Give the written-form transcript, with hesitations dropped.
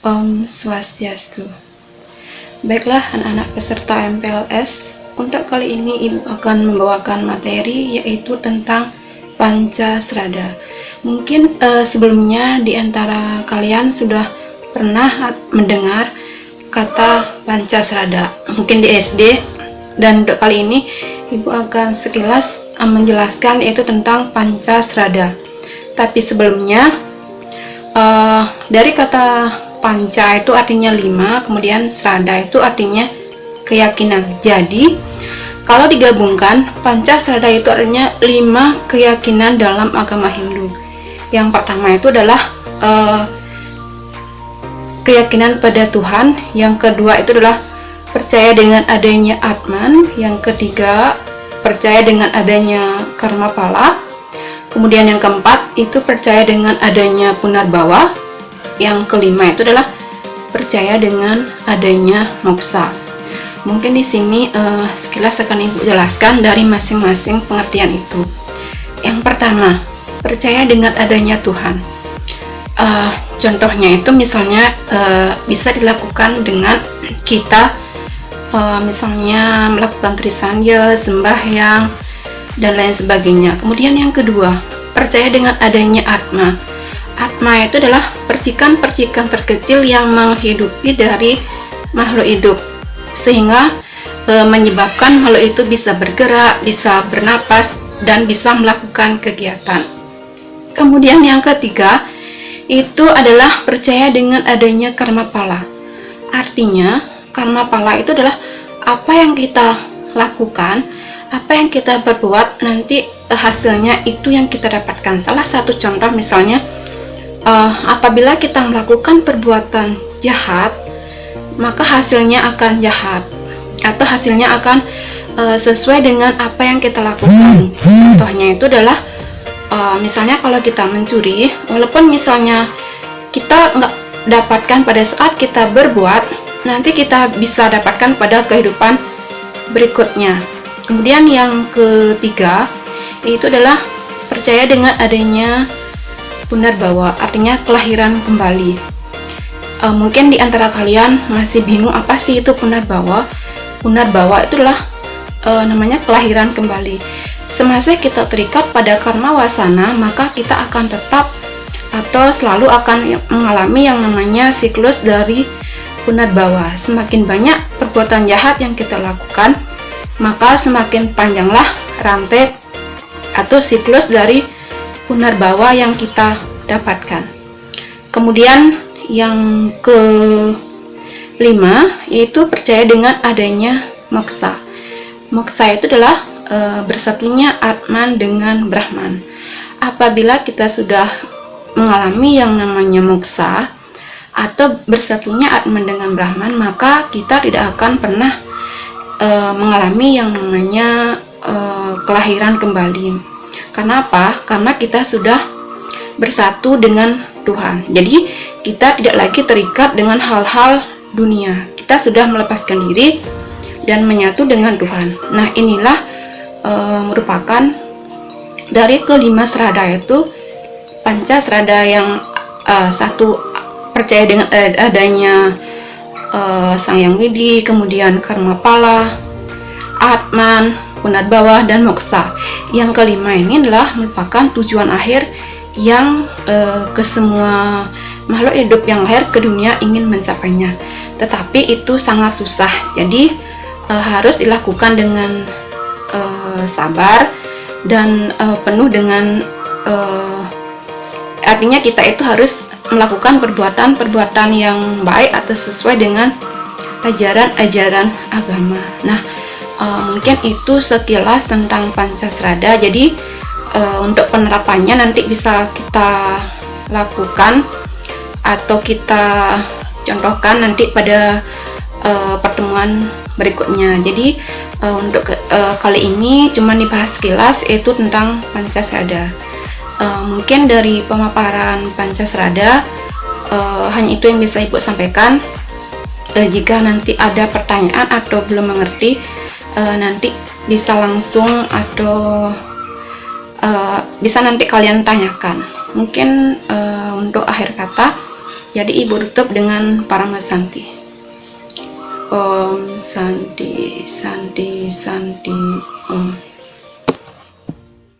Om Swastiastu. Baiklah anak-anak peserta MPLS, untuk kali ini Ibu akan membawakan materi yaitu tentang Pancasrada. Mungkin sebelumnya di antara kalian sudah pernah mendengar kata Pancasrada, mungkin di SD, dan untuk kali ini Ibu akan sekilas menjelaskan yaitu tentang Pancasrada. Tapi sebelumnya, dari kata panca itu artinya 5, kemudian srada itu artinya keyakinan. Jadi kalau digabungkan, Pancasrada itu artinya 5 keyakinan dalam agama Hindu. Yang pertama itu adalah keyakinan pada Tuhan. Yang kedua itu adalah percaya dengan adanya Atman. Yang ketiga, percaya dengan adanya karma pala. Kemudian yang keempat itu percaya dengan adanya punarbawa. Yang kelima itu adalah percaya dengan adanya moksa. Mungkin di sini sekilas akan Ibu jelaskan dari masing-masing pengertian itu. Yang pertama, percaya dengan adanya Tuhan. Contohnya itu misalnya bisa dilakukan dengan kita misalnya melakukan trisanya, sembahyang, dan lain sebagainya. Kemudian yang kedua, percaya dengan adanya Atma. Atma itu adalah percikan-percikan terkecil yang menghidupi dari makhluk hidup, sehingga menyebabkan makhluk itu bisa bergerak, bisa bernapas, dan bisa melakukan kegiatan. Kemudian yang ketiga, itu adalah percaya dengan adanya karma pala. Artinya, karma pala itu adalah apa yang kita lakukan, apa yang kita berbuat, nanti hasilnya itu yang kita dapatkan. Salah satu contoh misalnya, apabila kita melakukan perbuatan jahat, maka hasilnya akan jahat, atau hasilnya akan sesuai dengan apa yang kita lakukan. Contohnya itu adalah misalnya kalau kita mencuri, walaupun misalnya kita nggak dapatkan pada saat kita berbuat, nanti kita bisa dapatkan pada kehidupan berikutnya. Kemudian yang ketiga itu adalah percaya dengan adanya punarbawa, artinya kelahiran kembali. Mungkin di antara kalian masih bingung apa sih itu punarbawa. Punarbawa itu adalah namanya kelahiran kembali. Semasa kita terikat pada karma wasana, maka kita akan tetap atau selalu akan mengalami yang namanya siklus dari punarbawa. Semakin banyak perbuatan jahat yang kita lakukan, maka semakin panjanglah rantai atau siklus dari punarbawa yang kita dapatkan. Kemudian yang kelima yaitu percaya dengan adanya moksa. Moksa itu adalah bersatunya Atman dengan Brahman. Apabila kita sudah mengalami yang namanya moksa atau bersatunya Atman dengan Brahman, maka kita tidak akan pernah mengalami yang namanya kelahiran kembali. Karena apa? Karena kita sudah bersatu dengan Tuhan. Jadi kita tidak lagi terikat dengan hal-hal dunia. Kita sudah melepaskan diri dan menyatu dengan Tuhan. Nah, inilah merupakan dari kelima srada, yaitu Pancasrada. Yang satu percaya dengan adanya Sang Yang Widi, kemudian karma pala, Atman, punarbawa, dan moksa. Yang kelima ini adalah merupakan tujuan akhir yang ke semua makhluk hidup yang lahir ke dunia ingin mencapainya. Tetapi itu sangat susah, jadi harus dilakukan dengan sabar dan penuh dengan artinya kita itu harus melakukan perbuatan-perbuatan yang baik atau sesuai dengan ajaran-ajaran agama. Nah, mungkin itu sekilas tentang Pancasrada. Jadi untuk penerapannya nanti bisa kita lakukan atau kita contohkan nanti pada pertemuan berikutnya. Jadi untuk kali ini cuma dibahas sekilas, yaitu tentang Pancasrada. Mungkin dari pemaparan Pancasrada hanya itu yang bisa Ibu sampaikan. Jika nanti ada pertanyaan atau belum mengerti, nanti bisa langsung atau bisa nanti kalian tanyakan. Mungkin untuk akhir kata, Jadi ibu tutup dengan Paramasanti. Om Santi Santi Santi Om.